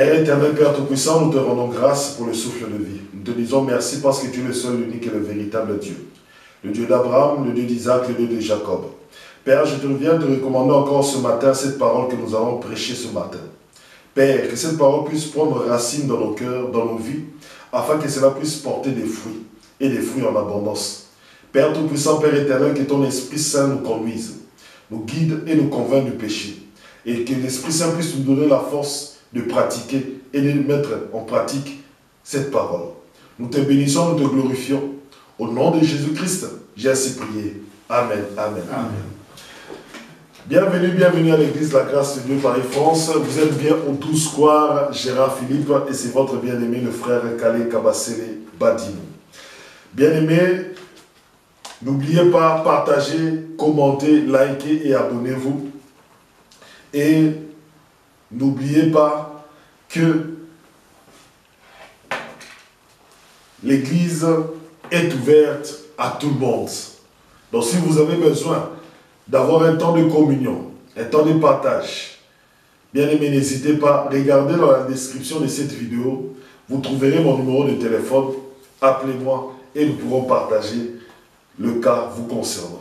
Père éternel, Père Tout-Puissant, nous te rendons grâce pour le souffle de vie. Nous te disons merci parce que tu es le seul, l'unique et le véritable Dieu. Le Dieu d'Abraham, le Dieu d'Isaac, le Dieu de Jacob. Père, je te viens te recommander encore ce matin cette parole que nous allons prêcher ce matin. Père, que cette parole puisse prendre racine dans nos cœurs, dans nos vies, afin que cela puisse porter des fruits, et des fruits en abondance. Père Tout-Puissant, Père éternel, que ton Esprit Saint nous conduise, nous guide et nous convainc du péché. Et que l'Esprit Saint puisse nous donner la force de pratiquer et de mettre en pratique cette parole. Nous te bénissons, nous te glorifions. Au nom de Jésus-Christ, j'ai ainsi prié. Amen, amen, amen. Bienvenue à l'église La Grâce de Dieu Paris-France. Vous êtes bien au 12 square Gérard Philippe et c'est votre bien-aimé, le frère Kale Kabasele Badino. Bien-aimé, n'oubliez pas, partagez, commentez, likez et abonnez-vous. Et n'oubliez pas que l'église est ouverte à tout le monde. Donc si vous avez besoin d'avoir un temps de communion, un temps de partage, bien aimé, n'hésitez pas, regardez dans la description de cette vidéo, vous trouverez mon numéro de téléphone, appelez-moi et nous pourrons partager le cas vous concernant.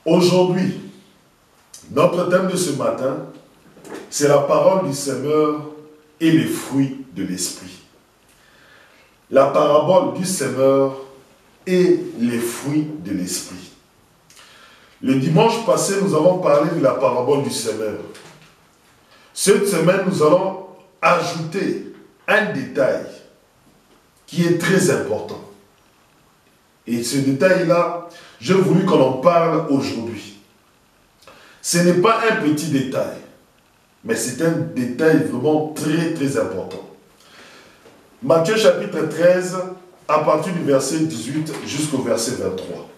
Aujourd'hui, notre thème de ce matin, c'est la parole du Seigneur et les fruits de l'Esprit. La parabole du Seigneur et les fruits de l'Esprit. Le dimanche passé, nous avons parlé de la parabole du Seigneur. Cette semaine, nous allons ajouter un détail qui est très important. Et ce détail-là, j'ai voulu qu'on en parle aujourd'hui. Ce n'est pas un petit détail, mais c'est un détail vraiment très très important. Matthieu chapitre 13, à partir du verset 18 jusqu'au verset 23.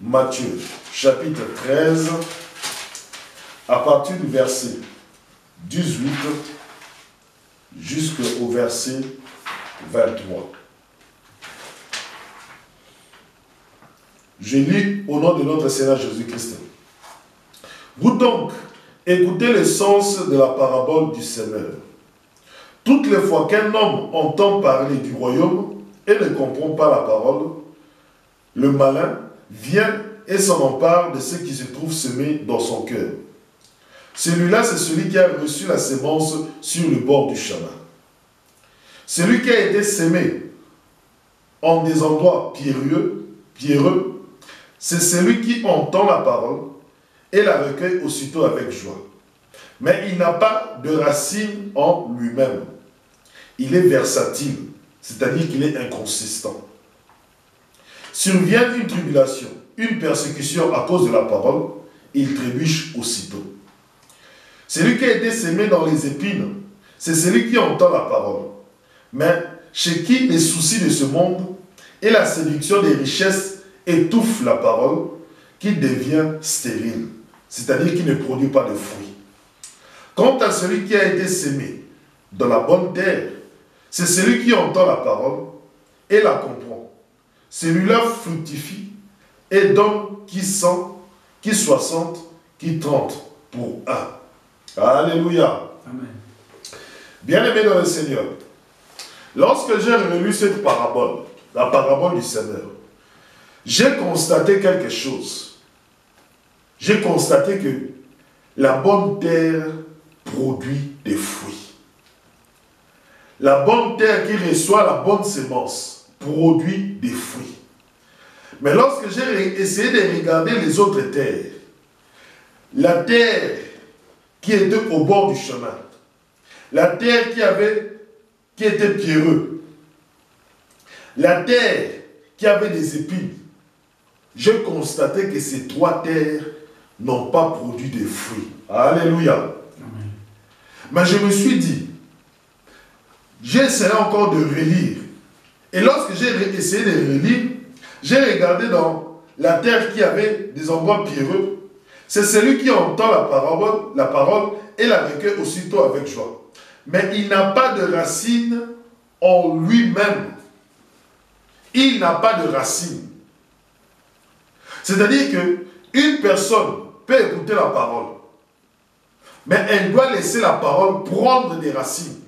Matthieu chapitre 13, à partir du verset 18 jusqu'au verset 23. Je lis au nom de notre Seigneur Jésus-Christ. Vous donc, écoutez le sens de la parabole du Seigneur. Toutes les fois qu'un homme entend parler du royaume et ne comprend pas la parole, le malin vient et s'en empare de ce qui se trouve semé dans son cœur. Celui-là, c'est celui qui a reçu la sémence sur le bord du chemin. Celui qui a été sémé en des endroits pierreux, c'est celui qui entend la parole et la recueille aussitôt avec joie. Mais il n'a pas de racine en lui-même. Il est versatile, c'est-à-dire qu'il est inconsistant. Survient une tribulation, une persécution à cause de la parole, il trébuche aussitôt. Celui qui a été sémé dans les épines, c'est celui qui entend la parole. Mais chez qui les soucis de ce monde et la séduction des richesses étouffent la parole, qui devient stérile, c'est-à-dire qui ne produit pas de fruits. Quant à celui qui a été sémé dans la bonne terre, c'est celui qui entend la parole et la comprend. Celui-là fructifie et donne qui 100, qui 60, qui 30 pour un. Alléluia. Amen. Bien-aimé dans le Seigneur, lorsque j'ai relu cette parabole, la parabole du Seigneur, j'ai constaté quelque chose. J'ai constaté que la bonne terre produit des fruits. La bonne terre qui reçoit la bonne sémence produit des fruits. Mais lorsque j'ai essayé de regarder les autres terres, la terre qui était au bord du chemin, la terre qui était pierreuse, la terre qui avait des épines, j'ai constaté que ces trois terres n'ont pas produit de fruits. Alléluia. Amen. Mais je me suis dit, j'ai essayé encore de relire. Et lorsque j'ai essayé de relire, j'ai regardé dans la terre qui avait des endroits pierreux. C'est celui qui entend la parole et la recueille aussitôt avec joie. Mais il n'a pas de racine en lui-même. Il n'a pas de racine. C'est-à-dire qu'une personne peut écouter la parole, Mais elle doit laisser la parole prendre des racines.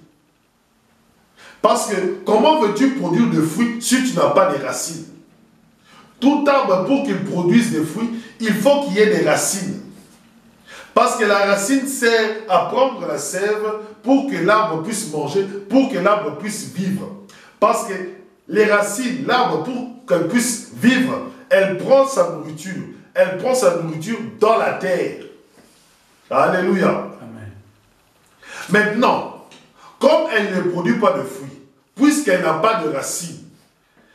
Parce que comment veux-tu produire des fruits si tu n'as pas de racines? Tout arbre, pour qu'il produise des fruits, il faut qu'il y ait des racines. Parce que la racine sert à prendre la sève pour que l'arbre puisse manger, pour que l'arbre puisse vivre. Parce que les racines, l'arbre, pour qu'elle puisse vivre, elle prend sa nourriture. Elle prend sa nourriture dans la terre. Alléluia. Amen. Maintenant, comme elle ne produit pas de fruits, puisqu'elle n'a pas de racines,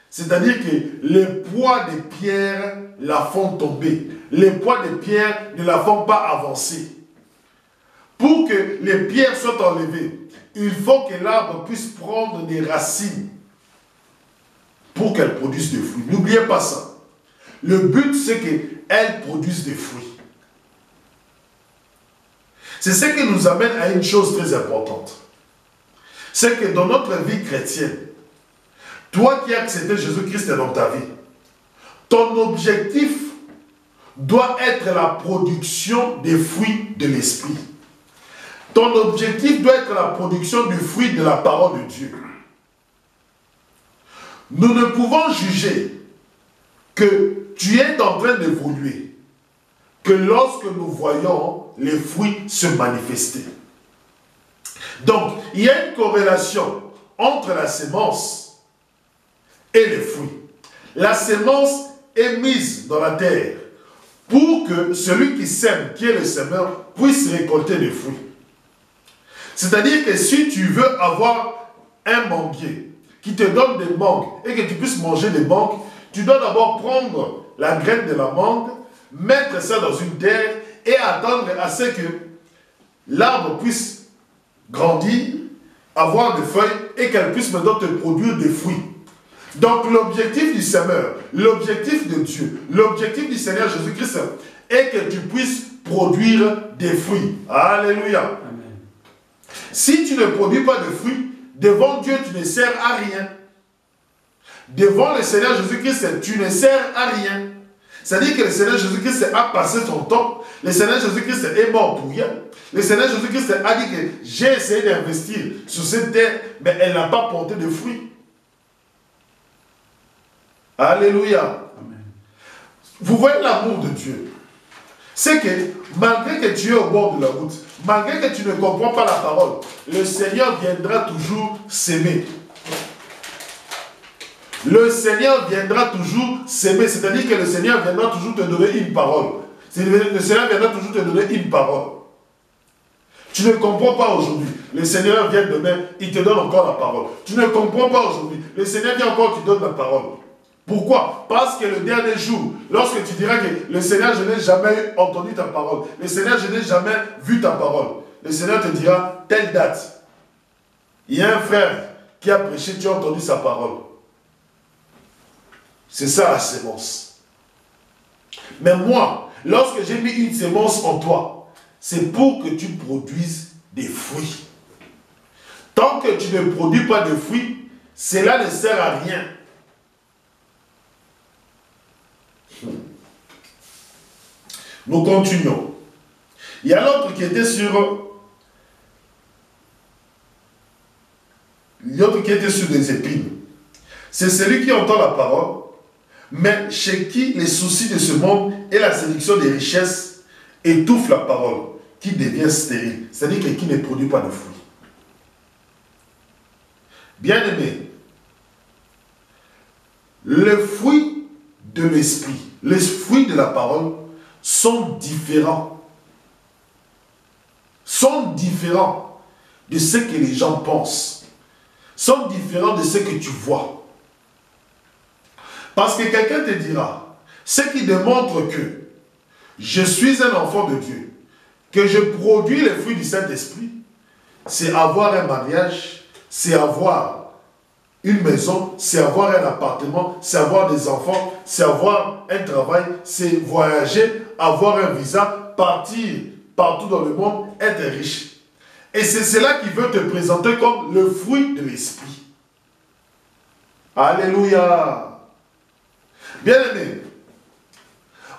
c'est-à-dire que les poids des pierres la font tomber. Les poids des pierres ne la font pas avancer. Pour que les pierres soient enlevées, il faut que l'arbre puisse prendre des racines pour qu'elle produise des fruits. N'oubliez pas ça. Le but, c'est qu'elle produise des fruits. C'est ce qui nous amène à une chose très importante. C'est que dans notre vie chrétienne, toi qui as accepté Jésus-Christ dans ta vie, ton objectif doit être la production des fruits de l'Esprit. Ton objectif doit être la production du fruit de la parole de Dieu. Nous ne pouvons juger que tu es en train d'évoluer que lorsque nous voyons les fruits se manifester. Donc, il y a une corrélation entre la sémence et les fruits. La sémence est mise dans la terre pour que celui qui sème, qui est le semeur, puisse récolter des fruits. C'est-à-dire que si tu veux avoir un manguier qui te donne des mangues et que tu puisses manger des mangues, tu dois d'abord prendre la graine de la mangue, mettre ça dans une terre et attendre à ce que l'arbre puisse grandir, avoir des feuilles et qu'elle puisse maintenant te produire des fruits. Donc l'objectif du semeur, l'objectif de Dieu, l'objectif du Seigneur Jésus-Christ est que tu puisses produire des fruits. Alléluia. Amen. Si tu ne produis pas de fruits, devant Dieu tu ne sers à rien. Devant le Seigneur Jésus-Christ, tu ne sers à rien. C'est-à-dire que le Seigneur Jésus-Christ a passé son temps. Le Seigneur Jésus-Christ est mort pour rien. Le Seigneur Jésus-Christ a dit que j'ai essayé d'investir sur cette terre, mais elle n'a pas porté de fruits. Alléluia. Amen. Vous voyez l'amour de Dieu. C'est que malgré que tu es au bord de la route, malgré que tu ne comprends pas la parole, le Seigneur viendra toujours s'aimer. Le Seigneur viendra toujours s'aimer, c'est-à-dire que le Seigneur viendra toujours te donner une parole. Le Seigneur viendra toujours te donner une parole. Tu ne comprends pas aujourd'hui. Le Seigneur vient demain, il te donne encore la parole. Tu ne comprends pas aujourd'hui. Le Seigneur vient encore, tu donnes la parole. Pourquoi? Parce que le dernier jour, lorsque tu diras que le Seigneur, je n'ai jamais entendu ta parole. Le Seigneur, je n'ai jamais vu ta parole. Le Seigneur te dira, telle date. Il y a un frère qui a prêché, tu as entendu sa parole. C'est ça la sémence. Mais moi, lorsque j'ai mis une sémence en toi, c'est pour que tu produises des fruits. Tant que tu ne produis pas de fruits, cela ne sert à rien. Nous continuons. Il y a l'autre qui était sur... L'autre qui était sur des épines. C'est celui qui entend la parole, mais chez qui les soucis de ce monde et la séduction des richesses étouffent la parole, qui devient stérile, c'est-à-dire qui ne produit pas de fruits. Bien-aimé, les fruits de l'esprit, les fruits de la parole sont différents. Sont différents de ce que les gens pensent. Sont différents de ce que tu vois. Parce que quelqu'un te dira, ce qui démontre que je suis un enfant de Dieu, que je produis les fruits du Saint-Esprit, c'est avoir un mariage, c'est avoir une maison, c'est avoir un appartement, c'est avoir des enfants, c'est avoir un travail, c'est voyager, avoir un visa, partir partout dans le monde, être riche. Et c'est cela qui veut te présenter comme le fruit de l'esprit. Alléluia. Bien-aimés,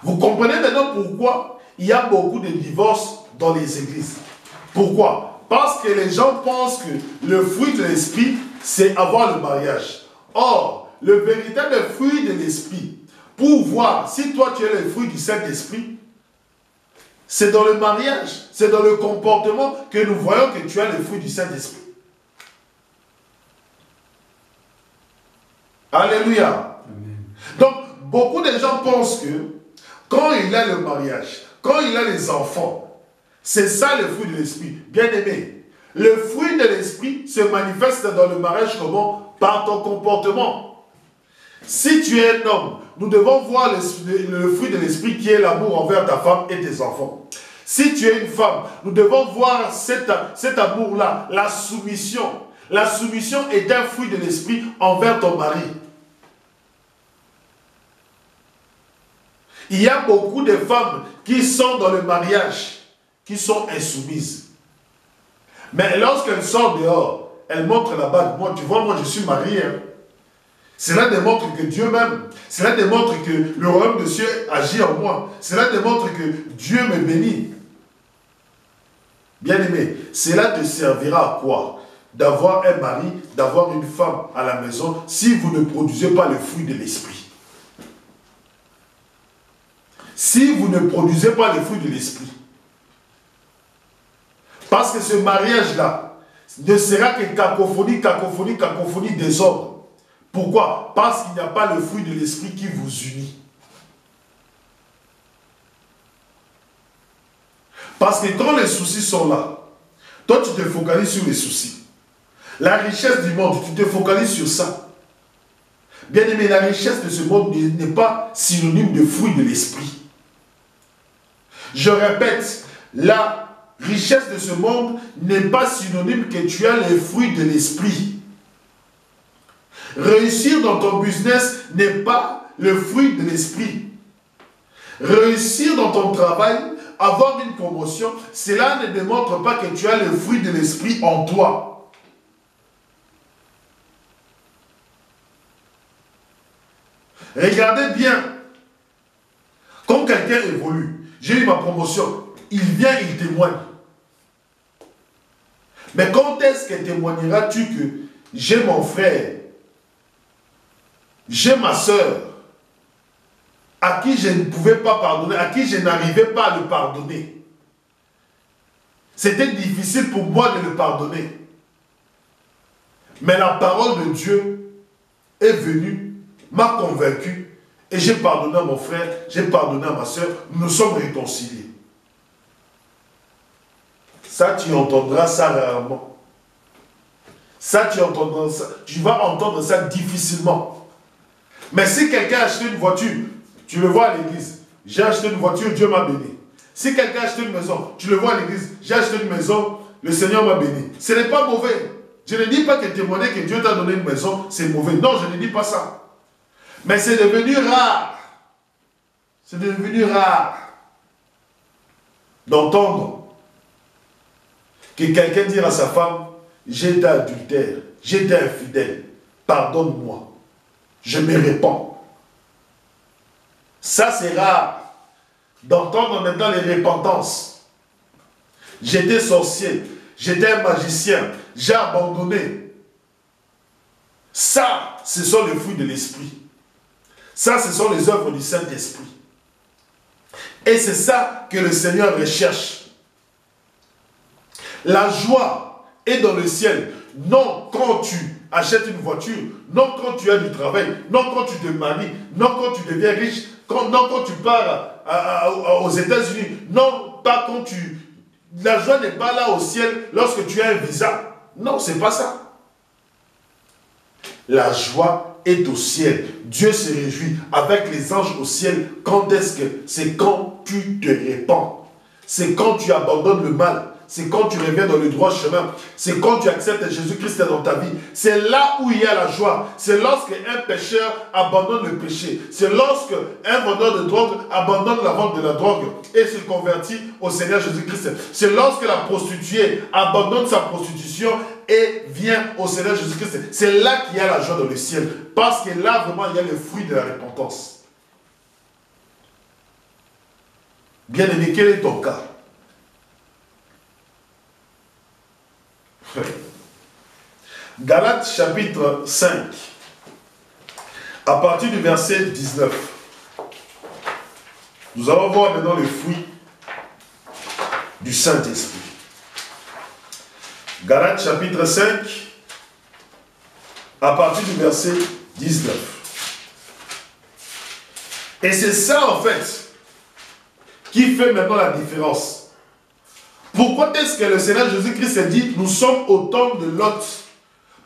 vous comprenez maintenant pourquoi il y a beaucoup de divorces dans les églises. Pourquoi? Parce que les gens pensent que le fruit de l'esprit, c'est avoir le mariage. Or, le véritable fruit de l'esprit, pour voir si toi tu es le fruit du Saint-Esprit, c'est dans le mariage, c'est dans le comportement que nous voyons que tu as le fruit du Saint-Esprit. Alléluia. Amen. Donc, beaucoup de gens pensent que quand il a le mariage, quand il a les enfants, c'est ça le fruit de l'esprit. Bien aimé, le fruit de l'esprit se manifeste dans le mariage comment? Par ton comportement. Si tu es un homme, nous devons voir le fruit de l'esprit qui est l'amour envers ta femme et tes enfants. Si tu es une femme, nous devons voir cet amour-là, la soumission. La soumission est un fruit de l'esprit envers ton mari. Il y a beaucoup de femmes qui sont dans le mariage, qui sont insoumises. Mais lorsqu'elles sortent dehors, elles montrent la bague. Moi, tu vois, moi je suis marié. Hein. Cela démontre que Dieu m'aime. Cela démontre que le royaume de Dieu agit en moi. Cela démontre que Dieu me bénit. Bien-aimé, cela te servira à quoi? D'avoir un mari, d'avoir une femme à la maison, si vous ne produisez pas le fruit de l'esprit. Si vous ne produisez pas le fruit de l'esprit. Parce que ce mariage-là ne sera que cacophonie, cacophonie, cacophonie, désordre. Pourquoi? Parce qu'il n'y a pas le fruit de l'esprit qui vous unit. Parce que quand les soucis sont là, toi tu te focalises sur les soucis. La richesse du monde, tu te focalises sur ça. Bien aimé, la richesse de ce monde n'est pas synonyme de fruit de l'esprit. Je répète, la richesse de ce monde n'est pas synonyme que tu as les fruits de l'esprit. Réussir dans ton business n'est pas le fruit de l'esprit. Réussir dans ton travail, avoir une promotion, cela ne démontre pas que tu as le fruit de l'esprit en toi. Regardez bien, quand quelqu'un évolue, j'ai eu ma promotion, il vient, il témoigne. Mais quand est-ce que témoigneras-tu que j'ai mon frère, j'ai ma soeur, à qui je ne pouvais pas pardonner, à qui je n'arrivais pas à le pardonner. C'était difficile pour moi de le pardonner. Mais la parole de Dieu est venue, m'a convaincu, et j'ai pardonné à mon frère, j'ai pardonné à ma soeur, nous sommes réconciliés. Ça, tu entendras ça rarement. Ça, tu entendras ça. Tu vas entendre ça difficilement. Mais si quelqu'un a acheté une voiture, tu le vois à l'église, j'ai acheté une voiture, Dieu m'a béni. Si quelqu'un a acheté une maison, tu le vois à l'église, j'ai acheté une maison, le Seigneur m'a béni. Ce n'est pas mauvais. Je ne dis pas que témoigner que Dieu t'a donné une maison, c'est mauvais. Non, je ne dis pas ça. Mais c'est devenu rare. C'est devenu rare d'entendre que quelqu'un dise à sa femme, j'ai été adultère, j'ai été infidèle, pardonne-moi, je me répands. Ça c'est rare d'entendre maintenant les repentances. J'étais sorcier, j'étais un magicien, j'ai abandonné. Ça, ce sont les fruits de l'esprit. Ça, ce sont les œuvres du Saint-Esprit. Et c'est ça que le Seigneur recherche. La joie est dans le ciel. Non quand tu achètes une voiture, non quand tu as du travail, non quand tu te maries, non quand tu deviens riche, non quand tu pars aux États-Unis, non pas quand tu... La joie n'est pas là au ciel lorsque tu as un visa. Non, c'est pas ça. La joie est au ciel. Dieu se réjouit avec les anges au ciel. Quand est-ce que? C'est quand tu te répands. C'est quand tu abandonnes le mal. C'est quand tu reviens dans le droit chemin. C'est quand tu acceptes Jésus-Christ dans ta vie. C'est là où il y a la joie. C'est lorsque un pécheur abandonne le péché. C'est lorsque un vendeur de drogue abandonne la vente de la drogue et se convertit au Seigneur Jésus-Christ. C'est lorsque la prostituée abandonne sa prostitution et vient au Seigneur Jésus-Christ. C'est là qu'il y a la joie dans le ciel. Parce que là, vraiment, il y a le fruit de la repentance. Bien-aimé, quel est ton cas? Galates chapitre 5, à partir du verset 19. Nous allons voir maintenant le fruit du Saint-Esprit. Galates chapitre 5, à partir du verset 19. Et c'est ça en fait qui fait maintenant la différence. Pourquoi est-ce que le Seigneur Jésus-Christ a dit nous sommes au temps de Lot?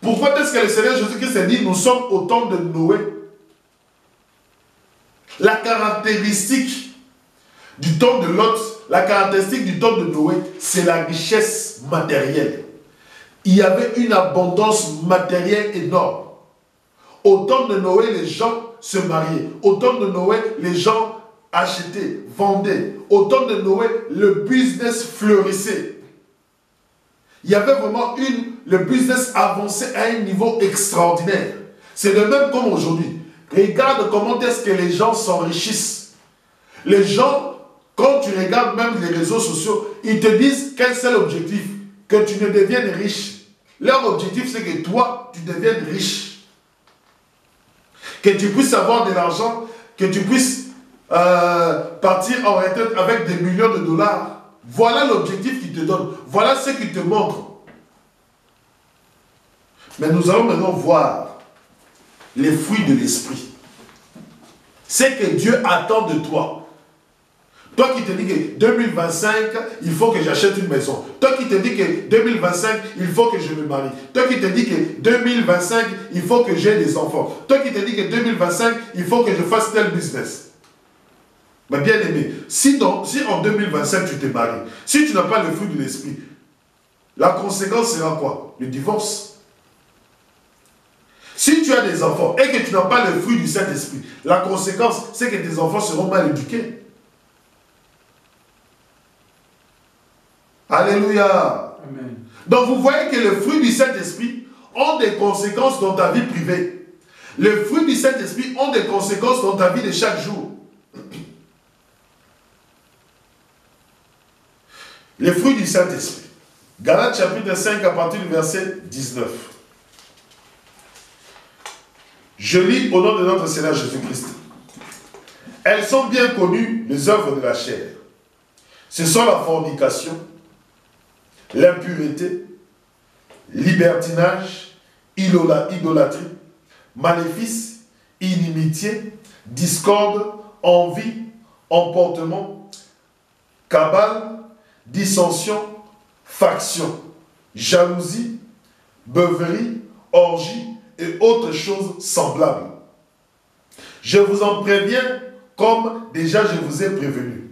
Pourquoi est-ce que le Seigneur Jésus-Christ a dit nous sommes au temps de Noé? La caractéristique du temps de Lot, la caractéristique du temps de Noé, c'est la richesse matérielle. Il y avait une abondance matérielle énorme. Au temps de Noé, les gens se mariaient. Au temps de Noé, les gens achetaient, vendaient. Au temps de Noé, le business fleurissait. Il y avait vraiment le business avançait à un niveau extraordinaire. C'est de même comme aujourd'hui. Regarde comment est-ce que les gens s'enrichissent. Les gens, quand tu regardes même les réseaux sociaux, ils te disent qu'un seul objectif, que tu ne deviennes riche. Leur objectif, c'est que toi, tu deviennes riche. Que tu puisses avoir de l'argent, que tu puisses partir en retraite avec des millions de dollars. Voilà l'objectif qu'ils te donnent. Voilà ce qu'ils te montrent. Mais nous allons maintenant voir les fruits de l'esprit. C'est que Dieu attend de toi. Toi qui te dis que 2025, il faut que j'achète une maison. Toi qui te dis que 2025, il faut que je me marie. Toi qui te dis que 2025, il faut que j'ai des enfants. Toi qui te dis que 2025, il faut que je fasse tel business. Mais bien aimé, si en 2025 tu te maries, si tu n'as pas le fruit de l'esprit, la conséquence sera quoi? Le divorce. Si tu as des enfants et que tu n'as pas le fruit du Saint-Esprit, la conséquence, c'est que tes enfants seront mal éduqués. Alléluia. Amen. Donc vous voyez que le fruit du Saint-Esprit ont des conséquences dans ta vie privée. Le fruit du Saint-Esprit ont des conséquences dans ta vie de chaque jour. Les fruits du Saint-Esprit. Galates chapitre 5 à partir du verset 19. Je lis au nom de notre Seigneur Jésus-Christ. Elles sont bien connues, les œuvres de la chair. Ce sont la fornication, l'impureté, libertinage, idolâtrie, maléfice, inimitié, discorde, envie, emportement, cabale, dissension, faction, jalousie, beuverie, orgie et autres choses semblables. Je vous en préviens comme déjà je vous ai prévenu.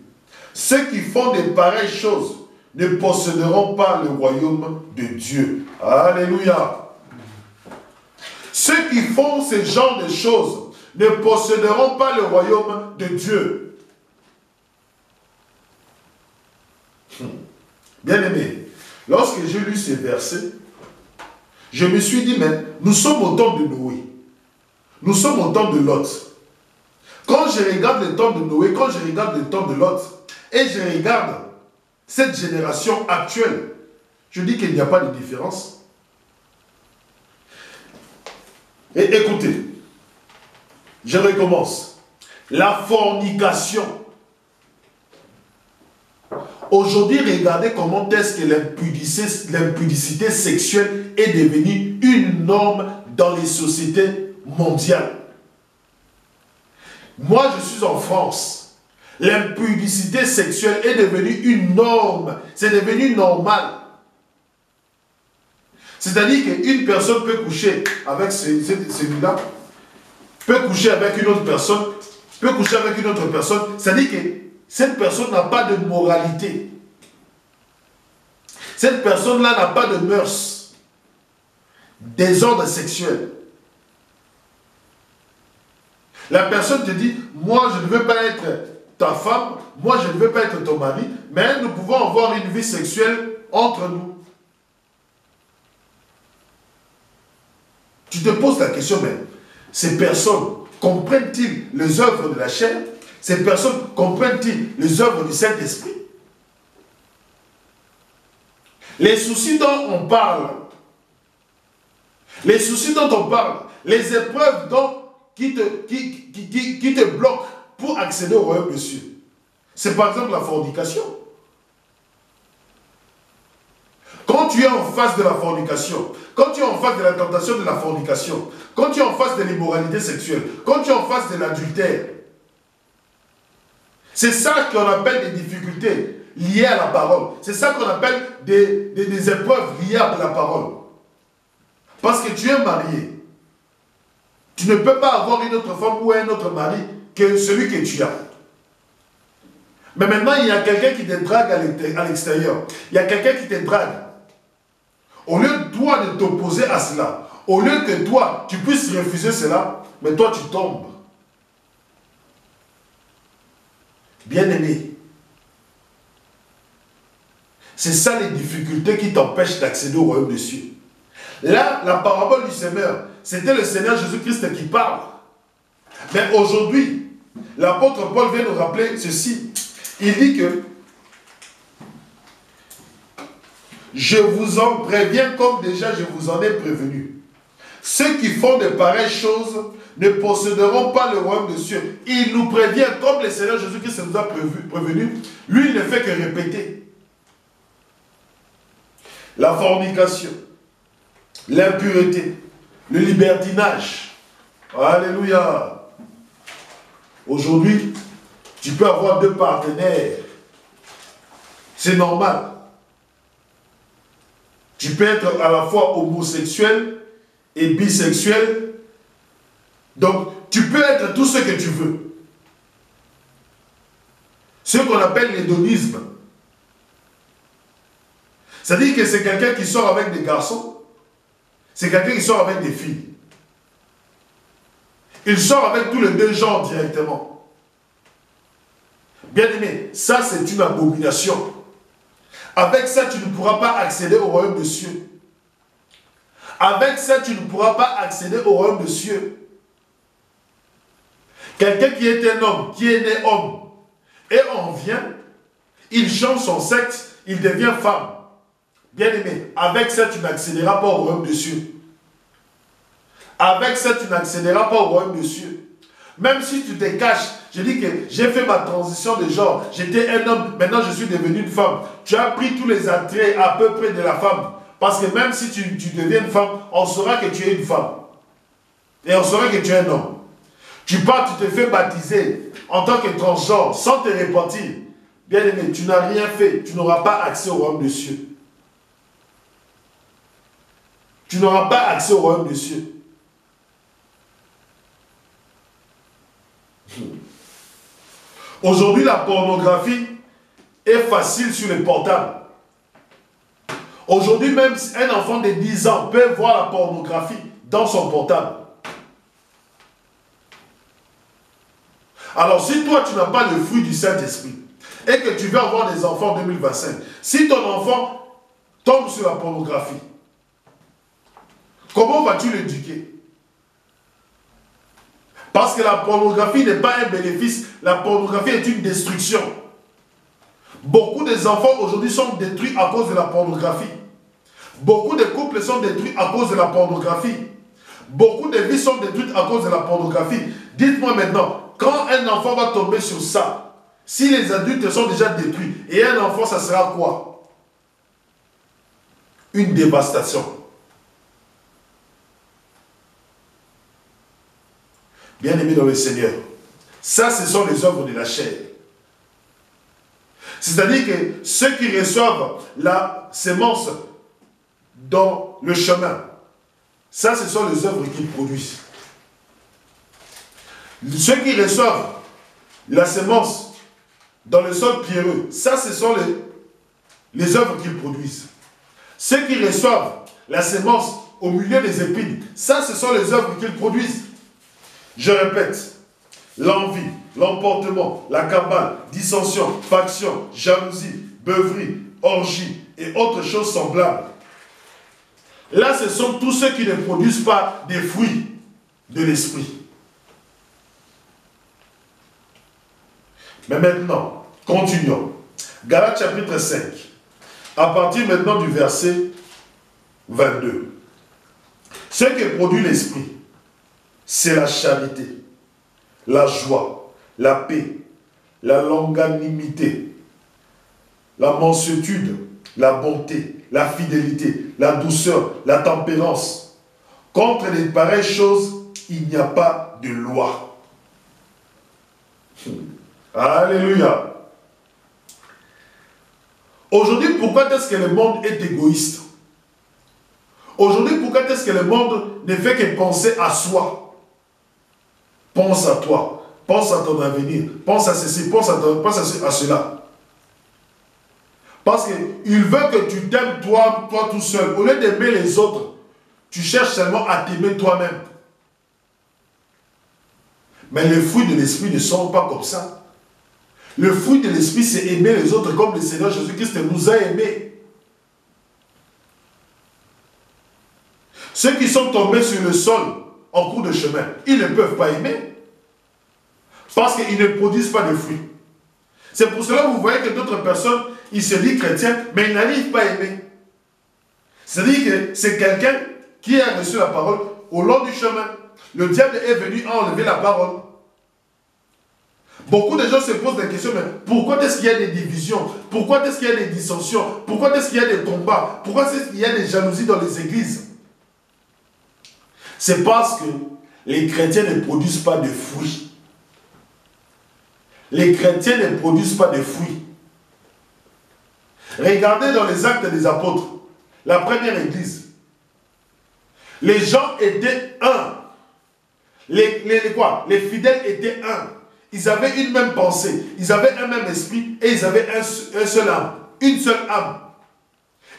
Ceux qui font de pareilles choses ne posséderont pas le royaume de Dieu. Alléluia. Ceux qui font ce genre de choses ne posséderont pas le royaume de Dieu. Bien aimé, lorsque j'ai lu ces versets, je me suis dit, mais nous sommes au temps de Noé. Nous sommes au temps de Lot. Quand je regarde le temps de Noé, quand je regarde le temps de Lot, et je regarde cette génération actuelle, je dis qu'il n'y a pas de différence. Et écoutez, je recommence. La fornication. Aujourd'hui, regardez comment est-ce que l'impudicité sexuelle est devenue une norme dans les sociétés mondiales. Moi, je suis en France. L'impudicité sexuelle est devenue une norme. C'est devenu normal. C'est-à-dire qu'une personne peut coucher avec celui-là, peut coucher avec une autre personne, peut coucher avec une autre personne. C'est-à-dire que cette personne n'a pas de moralité. Cette personne-là n'a pas de mœurs. Désordre sexuel. La personne te dit, moi je ne veux pas être ta femme, moi je ne veux pas être ton mari, mais nous pouvons avoir une vie sexuelle entre nous. Tu te poses la question, mais ces personnes comprennent-ils les œuvres de la chair? Ces personnes comprennent-ils les œuvres du Saint-Esprit? Les soucis dont on parle, Les soucis dont on parle, les épreuves qui te bloquent pour accéder au royaume de Dieu. C'est par exemple la fornication. Quand tu es en face de la fornication, quand tu es en face de la tentation de la fornication, quand tu es en face de l'immoralité sexuelle, quand tu es en face de l'adultère, c'est ça qu'on appelle des difficultés liées à la parole. C'est ça qu'on appelle des épreuves liées à la parole. Parce que tu es marié. Tu ne peux pas avoir une autre femme ou un autre mari que celui que tu as. Mais maintenant, il y a quelqu'un qui te drague à l'extérieur. Il y a quelqu'un qui te drague. Au lieu de toi de t'opposer à cela, au lieu que toi, tu puisses refuser cela, mais toi, tu tombes. Bien-aimé, c'est ça les difficultés qui t'empêchent d'accéder au royaume des cieux. Là, la parabole du semeur, c'était le Seigneur Jésus-Christ qui parle. Mais aujourd'hui, l'apôtre Paul vient nous rappeler ceci. Il dit que je vous en préviens comme déjà je vous en ai prévenu. Ceux qui font de pareilles choses ne posséderont pas le royaume des cieux. Il nous prévient comme le Seigneur Jésus-Christ nous a prévenu. Lui, il ne fait que répéter. La fornication, l'impureté, le libertinage. Alléluia. Aujourd'hui, tu peux avoir deux partenaires. C'est normal. Tu peux être à la fois homosexuel et bisexuel. Donc, tu peux être tout ce que tu veux. Ce qu'on appelle l'hédonisme. C'est-à-dire que c'est quelqu'un qui sort avec des garçons. C'est quelqu'un qui sort avec des filles. Il sort avec tous les deux genres directement. Bien aimé, ça c'est une abomination. Avec ça, tu ne pourras pas accéder au royaume des cieux. Avec ça, tu ne pourras pas accéder au royaume des cieux. Quelqu'un qui est un homme, qui est né homme, et on vient, il change son sexe, il devient femme. Bien aimé, avec ça, tu n'accéderas pas au royaume des cieux. Avec ça, tu n'accéderas pas au royaume des cieux. Même si tu te caches, je dis que j'ai fait ma transition de genre, j'étais un homme, maintenant je suis devenu une femme. Tu as pris tous les attraits à peu près de la femme. Parce que même si tu deviens une femme, on saura que tu es une femme. Et on saura que tu es un homme. Tu pars, tu te fais baptiser en tant que transgenre, sans te repentir. Bien aimé, tu n'as rien fait, tu n'auras pas accès au royaume des cieux. Tu n'auras pas accès au royaume des cieux. Aujourd'hui, la pornographie est facile sur les portables. Aujourd'hui, même un enfant de 10 ans peut voir la pornographie dans son portable. Alors, si toi, tu n'as pas le fruit du Saint-Esprit et que tu veux avoir des enfants en 2025, si ton enfant tombe sur la pornographie, comment vas-tu l'éduquer? Parce que la pornographie n'est pas un bénéfice, la pornographie est une destruction. Beaucoup des enfants aujourd'hui sont détruits à cause de la pornographie. Beaucoup de couples sont détruits à cause de la pornographie. Beaucoup de vies sont détruites à cause de la pornographie. Dites-moi maintenant, quand un enfant va tomber sur ça, si les adultes sont déjà détruits, et un enfant, ça sera quoi? Une dévastation. Bien-aimés dans le Seigneur, ça, ce sont les œuvres de la chair. C'est-à-dire que ceux qui reçoivent la sémence dans le chemin, ça, ce sont les œuvres qu'ils produisent. Ceux qui reçoivent la sémence dans le sol pierreux, ça, ce sont les œuvres qu'ils produisent. Ceux qui reçoivent la sémence au milieu des épines, ça, ce sont les œuvres qu'ils produisent. Je répète, l'envie, l'emportement, la cabale, dissension, faction, jalousie, beuverie, orgie et autres choses semblables. Là, ce sont tous ceux qui ne produisent pas des fruits de l'esprit. Mais maintenant, continuons. Galates chapitre 5, à partir maintenant du verset 22. Ce que produit l'esprit, c'est la charité, la joie, la paix, la longanimité, la mansuétude, la bonté, la fidélité, la douceur, la tempérance. Contre les pareilles choses, il n'y a pas de loi. Alléluia. Aujourd'hui, pourquoi est-ce que le monde est égoïste? Aujourd'hui, pourquoi est-ce que le monde ne fait que penser à soi? Pense à toi, pense à ton avenir, pense à ceci, pense à cela. Parce qu'il veut que tu t'aimes toi tout seul. Au lieu d'aimer les autres, tu cherches seulement à t'aimer toi-même. Mais les fruits de l'esprit ne sont pas comme ça. Le fruit de l'esprit, c'est aimer les autres comme le Seigneur Jésus-Christ nous a aimés. Ceux qui sont tombés sur le sol en cours de chemin, ils ne peuvent pas aimer. Parce qu'ils ne produisent pas de fruits. C'est pour cela que vous voyez que d'autres personnes, ils se disent chrétiens, mais ils n'arrivent pas à aimer. C'est-à-dire que c'est quelqu'un qui a reçu la parole au long du chemin. Le diable est venu enlever la parole. Beaucoup de gens se posent des questions, mais pourquoi est-ce qu'il y a des divisions? Pourquoi est-ce qu'il y a des dissensions? Pourquoi est-ce qu'il y a des combats? Pourquoi est-ce qu'il y a des jalousies dans les églises? C'est parce que les chrétiens ne produisent pas de fruits. Les chrétiens ne produisent pas de fruits. Regardez dans les Actes des Apôtres, la première église. Les gens étaient un. Les fidèles étaient un. Ils avaient une même pensée, ils avaient un même esprit et ils avaient un seul âme, une seule âme.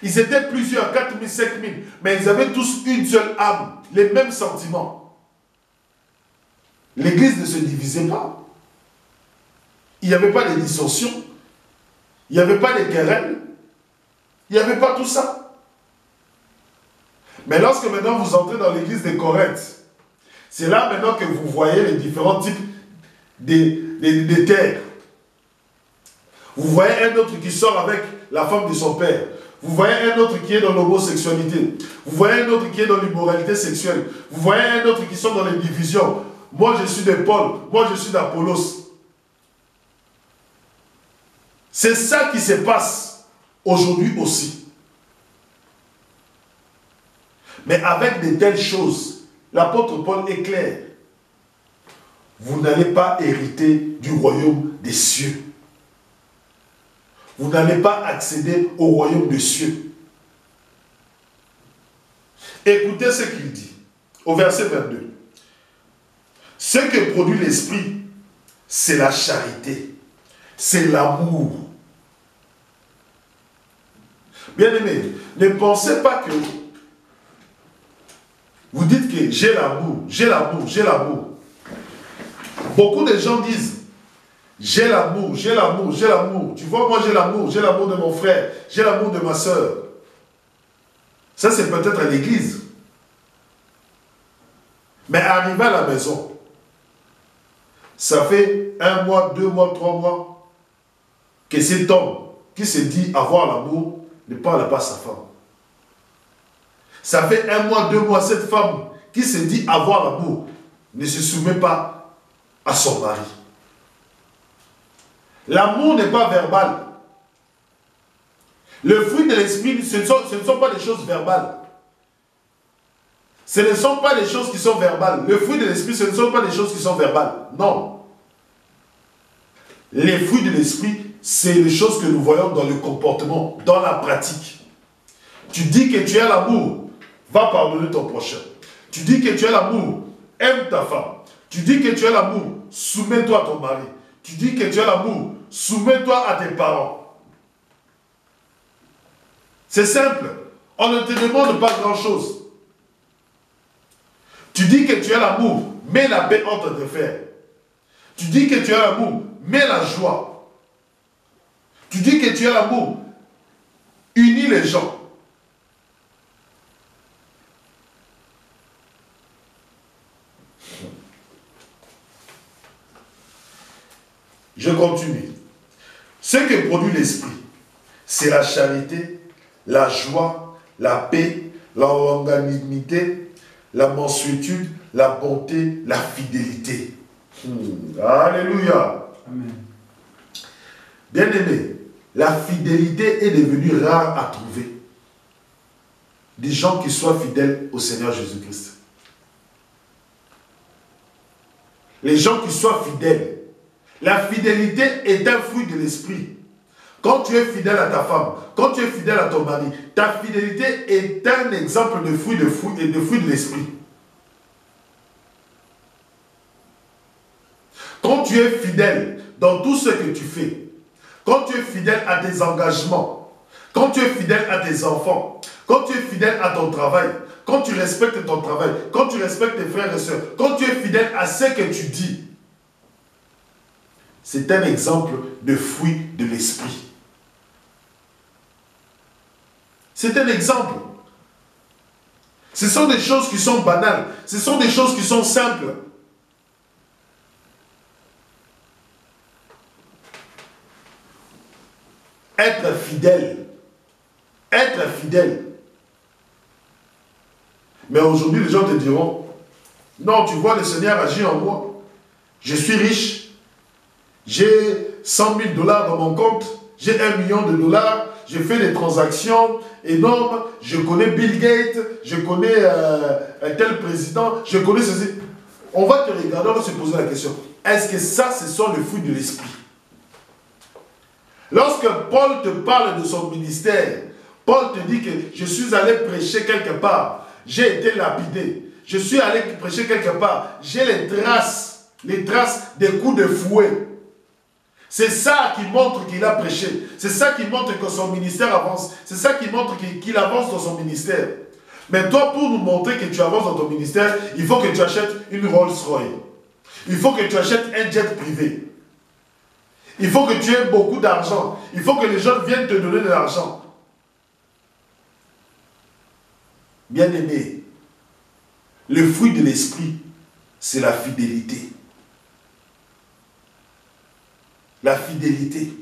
Ils étaient plusieurs, 4 000, 5 000, mais ils avaient tous une seule âme, les mêmes sentiments. L'église ne se divisait pas. Il n'y avait pas de dissension, il n'y avait pas de querelles, il n'y avait pas tout ça. Mais lorsque maintenant vous entrez dans l'église de Corinthe, c'est là maintenant que vous voyez les différents types des terres. Vous voyez un autre qui sort avec la femme de son père. Vous voyez un autre qui est dans l'homosexualité. Vous voyez un autre qui est dans l'immoralité sexuelle. Vous voyez un autre qui sont dans les divisions. Moi je suis de Paul, moi je suis d'Apollos. C'est ça qui se passe aujourd'hui aussi. Mais avec de telles choses, l'apôtre Paul est clair. Vous n'allez pas hériter du royaume des cieux. Vous n'allez pas accéder au royaume des cieux. Écoutez ce qu'il dit au verset 22. Ce que produit l'esprit, c'est la charité, c'est l'amour. Bien-aimés, ne pensez pas que vous dites que j'ai l'amour, j'ai l'amour, j'ai l'amour. Beaucoup de gens disent, j'ai l'amour, j'ai l'amour, j'ai l'amour. Tu vois, moi j'ai l'amour de mon frère, j'ai l'amour de ma soeur. Ça, c'est peut-être à l'église. Mais arrivé à la maison, ça fait 1 mois, 2 mois, 3 mois que cet homme qui se dit avoir l'amour ne parle pas à sa femme. Ça fait 1 mois, 2 mois, cette femme qui se dit avoir l'amour ne se soumet pas à son mari. L'amour n'est pas verbal. Le fruit de l'esprit, ce ne sont pas des choses verbales. Ce ne sont pas des choses qui sont verbales. Le fruit de l'esprit, ce ne sont pas des choses qui sont verbales. Non. Les fruits de l'esprit, c'est les choses que nous voyons dans le comportement, dans la pratique. Tu dis que tu as l'amour, va pardonner ton prochain. Tu dis que tu as l'amour, aime ta femme. Tu dis que tu as l'amour, soumets-toi à ton mari. Tu dis que tu as l'amour, soumets-toi à tes parents. C'est simple. On ne te demande pas grand-chose. Tu dis que tu as l'amour, mets la paix entre tes frères. Tu dis que tu as l'amour, mets la joie. Tu dis que tu as l'amour, unis les gens. Je continue. Ce que produit l'esprit, c'est la charité, la joie, la paix, la longanimité, la mansuétude, la bonté, la fidélité. Alléluia. Amen. Bien-aimé, la fidélité est devenue rare à trouver. Des gens qui soient fidèles au Seigneur Jésus-Christ. Les gens qui soient fidèles. La fidélité est un fruit de l'esprit. Quand tu es fidèle à ta femme, quand tu es fidèle à ton mari, ta fidélité est un exemple de fruit de l'esprit. Quand tu es fidèle dans tout ce que tu fais, quand tu es fidèle à tes engagements, quand tu es fidèle à tes enfants, quand tu es fidèle à ton travail, quand tu respectes ton travail, quand tu respectes tes frères et sœurs, quand tu es fidèle à ce que tu dis, c'est un exemple de fruit de l'esprit. C'est un exemple. Ce sont des choses qui sont banales. Ce sont des choses qui sont simples. Être fidèle. Être fidèle. Mais aujourd'hui, les gens te diront, non, tu vois, le Seigneur agit en moi. Je suis riche. J'ai 100 000 $ dans mon compte. J'ai 1 million de $. Je fais des transactions énormes. Je connais Bill Gates. Je connais un tel président. Je connais ceci. On va te regarder, on va se poser la question. Est-ce que ça, ce sont les fruits de l'esprit? Lorsque Paul te parle de son ministère, Paul te dit que je suis allé prêcher quelque part. J'ai été lapidé. Je suis allé prêcher quelque part. J'ai les traces des coups de fouet. C'est ça qui montre qu'il a prêché. C'est ça qui montre que son ministère avance. C'est ça qui montre qu'il avance dans son ministère. Mais toi, pour nous montrer que tu avances dans ton ministère, il faut que tu achètes une Rolls-Royce. Il faut que tu achètes un jet privé. Il faut que tu aies beaucoup d'argent. Il faut que les gens viennent te donner de l'argent. Bien-aimé, le fruit de l'esprit, c'est la fidélité. La fidélité.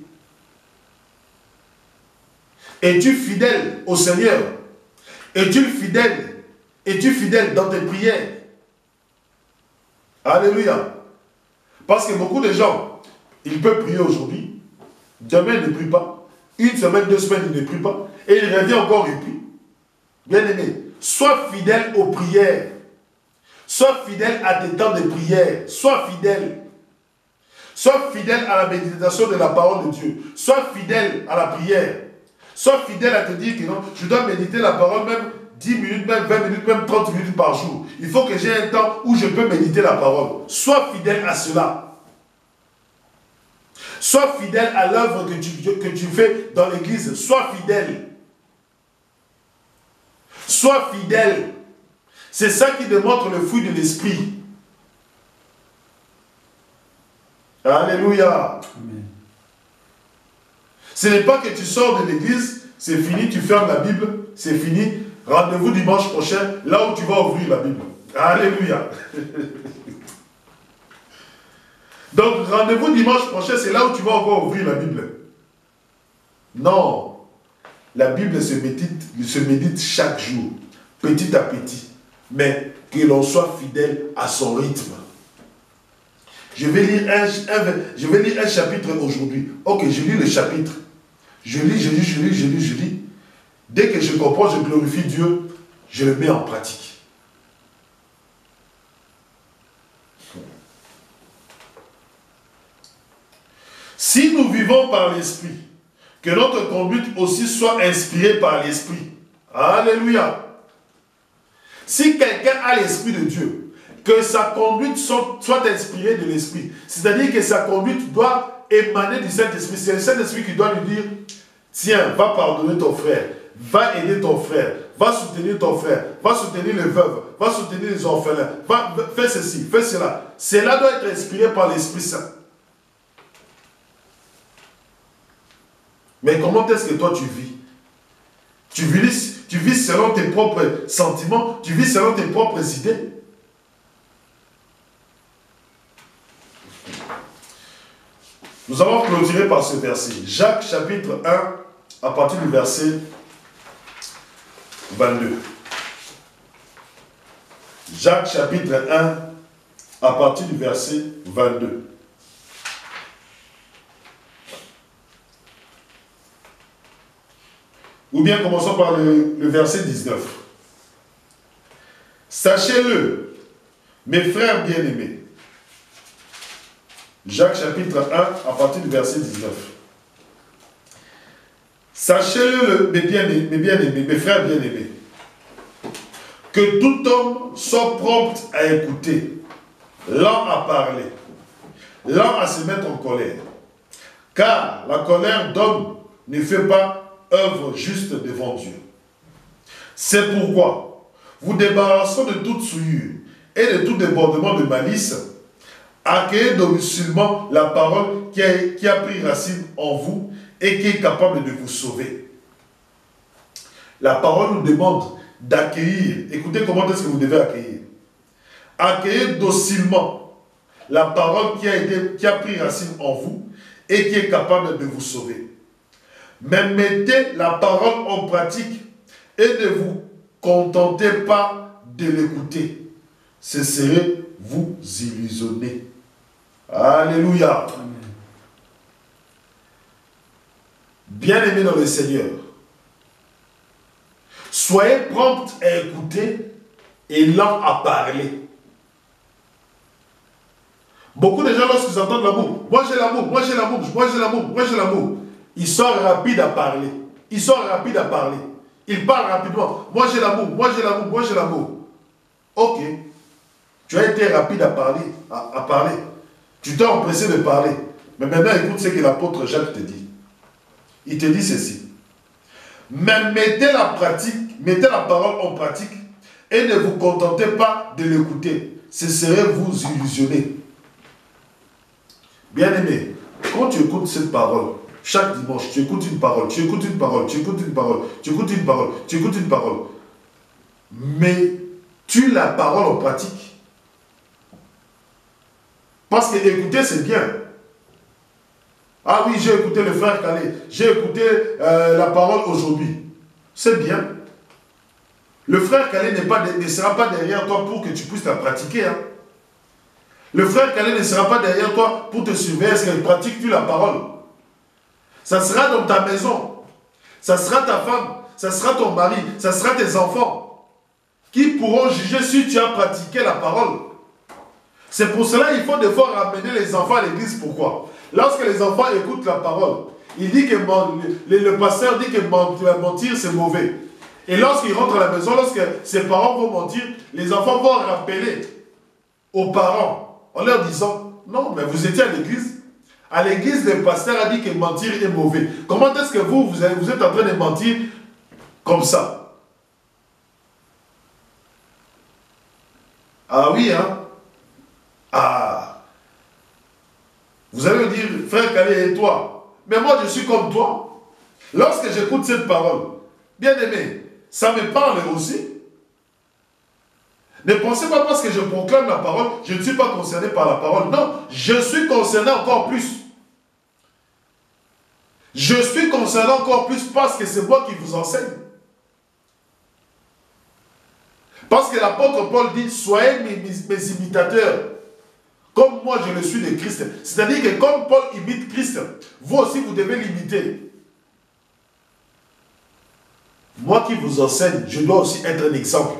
Es-tu fidèle au Seigneur? Es-tu fidèle dans tes prières? Alléluia. Parce que beaucoup de gens, ils peuvent prier aujourd'hui, demain ils ne prient pas, une semaine, 2 semaines ils ne prient pas, et ils reviennent encore et prient. Bien-aimé, sois fidèle aux prières. Sois fidèle à tes temps de prière. Sois fidèle. Sois fidèle à la méditation de la parole de Dieu. Sois fidèle à la prière. Sois fidèle à te dire que non, je dois méditer la parole même 10 minutes, même 20 minutes, même 30 minutes par jour. Il faut que j'ai un temps où je peux méditer la parole. Sois fidèle à cela. Sois fidèle à l'œuvre que tu fais dans l'église. Sois fidèle. Sois fidèle. C'est ça qui démontre le fruit de l'esprit. Alléluia. Amen. Ce n'est pas que tu sors de l'église, c'est fini, tu fermes la Bible, c'est fini. Rendez-vous dimanche prochain, là où tu vas ouvrir la Bible. Alléluia. Donc, rendez-vous dimanche prochain, c'est là où tu vas encore ouvrir la Bible. Non. La Bible se médite chaque jour, petit à petit. Mais que l'on soit fidèle à son rythme. Je vais lire un chapitre aujourd'hui. Ok, je lis le chapitre. Je lis. Dès que je comprends, je glorifie Dieu, je le mets en pratique. Si nous vivons par l'Esprit, que notre conduite aussi soit inspirée par l'Esprit. Alléluia. Si quelqu'un a l'Esprit de Dieu, que sa conduite soit inspirée de l'Esprit, c'est-à-dire que sa conduite doit émaner du Saint-Esprit. C'est le Saint-Esprit qui doit lui dire, tiens, va pardonner ton frère, va aider ton frère, va soutenir ton frère, va soutenir les veuves, va soutenir les orphelins, fais ceci, fais cela. Cela doit être inspiré par l'Esprit Saint. Mais comment est-ce que toi tu vis? Tu vis selon tes propres sentiments, tu vis selon tes propres idées. Nous allons clôturer par ce verset. Jacques chapitre 1, à partir du verset 22. Jacques chapitre 1, à partir du verset 22. Ou bien commençons par le verset 19. Sachez-le, mes frères bien-aimés. Jacques chapitre 1, à partir du verset 19. Sachez-le, mes bien-aimés, mes frères bien-aimés, que tout homme soit prompt à écouter, lent à parler, lent à se mettre en colère. Car la colère d'homme ne fait pas œuvre juste devant Dieu. C'est pourquoi, vous débarrassant de toute souillure et de tout débordement de malice, accueillez domicilement la parole qui a pris racine en vous et qui est capable de vous sauver. La parole nous demande d'accueillir. Écoutez comment est-ce que vous devez accueillir. Accueillez docilement la parole qui a pris racine en vous et qui est capable de vous sauver. Mais mettez la parole en pratique et ne vous contentez pas de l'écouter. Cesserez vous illusionner. Alléluia. Amen. Bien-aimés dans le Seigneur, soyez prompts à écouter et lents à parler. Beaucoup de gens, lorsqu'ils entendent l'amour, moi j'ai l'amour, moi j'ai l'amour, moi j'ai l'amour, moi j'ai l'amour, ils sont rapides à parler. Ils sont rapides à parler. Ils parlent rapidement. Moi j'ai l'amour, moi j'ai l'amour, moi j'ai l'amour. Ok. Tu as été rapide à parler. À parler. Tu t'es empressé de parler. Mais maintenant, écoute ce que l'apôtre Jacques te dit. Il te dit ceci. Mais mettez la parole en pratique et ne vous contentez pas de l'écouter. Cesserez vous illusionner. Bien-aimé, quand tu écoutes cette parole, chaque dimanche, tu écoutes une parole, tu écoutes une parole, tu écoutes une parole, tu écoutes une parole, tu écoutes une parole. Mais tu la parole en pratique. Parce que écouter, c'est bien. Ah oui, j'ai écouté le frère Calais, j'ai écouté la parole aujourd'hui. C'est bien. Le frère Calais ne sera pas derrière toi pour que tu puisses la pratiquer. Hein. Le frère Calais ne sera pas derrière toi pour te surveiller. Est-ce qu'il pratique-tu la parole? Ça sera dans ta maison. Ça sera ta femme. Ça sera ton mari. Ça sera tes enfants qui pourront juger si tu as pratiqué la parole. C'est pour cela qu'il faut des fois ramener les enfants à l'église. Pourquoi? Lorsque les enfants écoutent la parole, il dit que le pasteur dit que mentir c'est mauvais. Et lorsqu'ils rentrent à la maison, lorsque ses parents vont mentir, les enfants vont rappeler aux parents en leur disant non, mais vous étiez à l'église. À l'église, le pasteur a dit que mentir est mauvais. Comment est-ce que vous êtes en train de mentir comme ça? Ah oui, hein? Ah, vous allez me dire, frère Calais, et toi? Mais moi, je suis comme toi. Lorsque j'écoute cette parole, bien aimé, ça me parle aussi. Ne pensez pas parce que je proclame la parole, je ne suis pas concerné par la parole. Non, je suis concerné encore plus. Je suis concerné encore plus parce que c'est moi qui vous enseigne. Parce que l'apôtre Paul dit, soyez mes imitateurs. Comme moi je le suis de Christ. C'est-à-dire que comme Paul imite Christ, vous aussi vous devez l'imiter. Moi qui vous enseigne, je dois aussi être un exemple.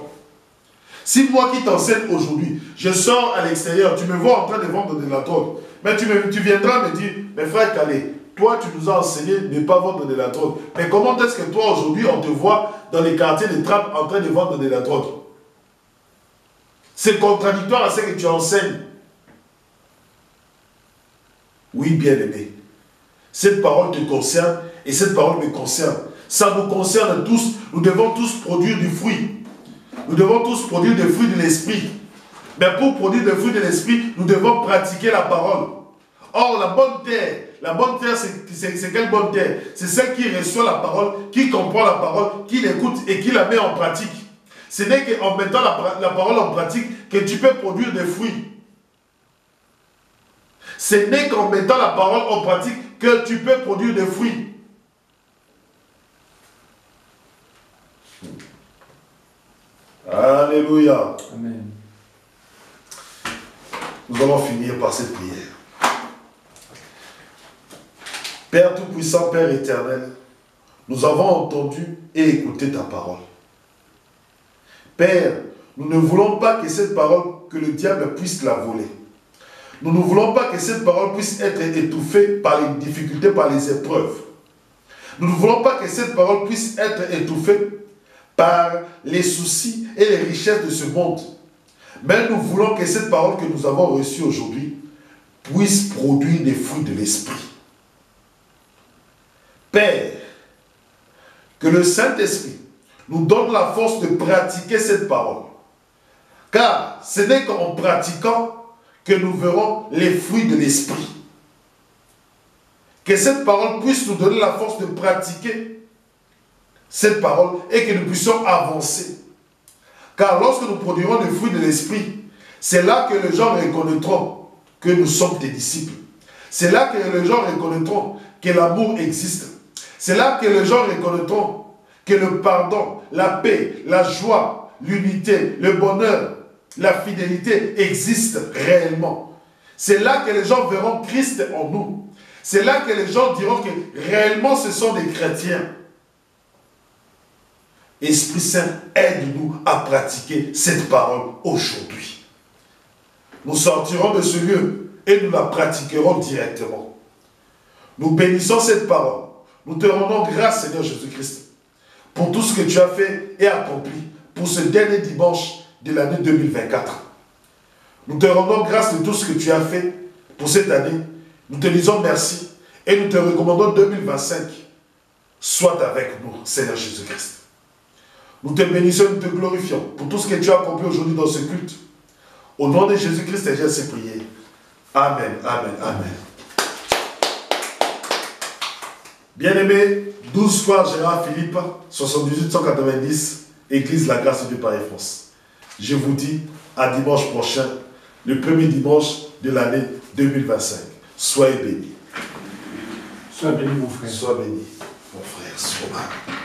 Si moi qui t'enseigne aujourd'hui, je sors à l'extérieur, tu me vois en train de vendre de la drogue, mais tu viendras me dire, mais frère Calais, toi tu nous as enseigné de ne pas vendre de la drogue. Mais comment est-ce que toi aujourd'hui on te voit dans les quartiers de trappe en train de vendre de la drogue? C'est contradictoire à ce que tu enseignes. Oui, bien-aimé, cette parole te concerne et cette parole me concerne. Ça nous concerne tous. Nous devons tous produire du fruit. Nous devons tous produire des fruits de l'esprit. Mais pour produire des fruits de l'esprit, nous devons pratiquer la parole. Or, la bonne terre, c'est quelle bonne terre? C'est celle qui reçoit la parole, qui comprend la parole, qui l'écoute et qui la met en pratique. Ce n'est qu'en mettant la parole en pratique que tu peux produire des fruits. Ce n'est qu'en mettant la parole en pratique que tu peux produire des fruits. Alléluia. Amen. nous allons finir par cette prière. Père Tout-Puissant, Père éternel, nous avons entendu et écouté ta parole. Père, nous ne voulons pas que cette parole, que le diable puisse la voler. Nous ne voulons pas que cette parole puisse être étouffée par les difficultés, par les épreuves. Nous ne voulons pas que cette parole puisse être étouffée par les soucis et les richesses de ce monde. Mais nous voulons que cette parole que nous avons reçue aujourd'hui puisse produire des fruits de l'Esprit. Père, que le Saint-Esprit nous donne la force de pratiquer cette parole. Car ce n'est qu'en pratiquant que nous verrons les fruits de l'Esprit. Que cette parole puisse nous donner la force de pratiquer cette parole et que nous puissions avancer. Car lorsque nous produirons les fruits de l'Esprit, c'est là que les gens reconnaîtront que nous sommes des disciples. C'est là que les gens reconnaîtront que l'amour existe. C'est là que les gens reconnaîtront que le pardon, la paix, la joie, l'unité, le bonheur, la fidélité existent réellement. C'est là que les gens verront Christ en nous. C'est là que les gens diront que réellement ce sont des chrétiens. Esprit Saint, aide-nous à pratiquer cette parole aujourd'hui. Nous sortirons de ce lieu et nous la pratiquerons directement. Nous bénissons cette parole. Nous te rendons grâce, Seigneur Jésus-Christ, pour tout ce que tu as fait et accompli pour ce dernier dimanche de l'année 2024. Nous te rendons grâce de tout ce que tu as fait pour cette année. Nous te disons merci et nous te recommandons 2025. Sois avec nous, Seigneur Jésus-Christ. Nous te bénissons et nous te glorifions pour tout ce que tu as accompli aujourd'hui dans ce culte. Au nom de Jésus-Christ, j'ai ainsi prié. Amen, amen, amen. Bien-aimé, 12 square Gérard Philippe, 78 190, Église La Grâce de Dieu Paris France. Je vous dis à dimanche prochain, le premier dimanche de l'année 2025. Soyez bénis. Sois béni, mon frère. Sois béni, mon frère. Sois béni.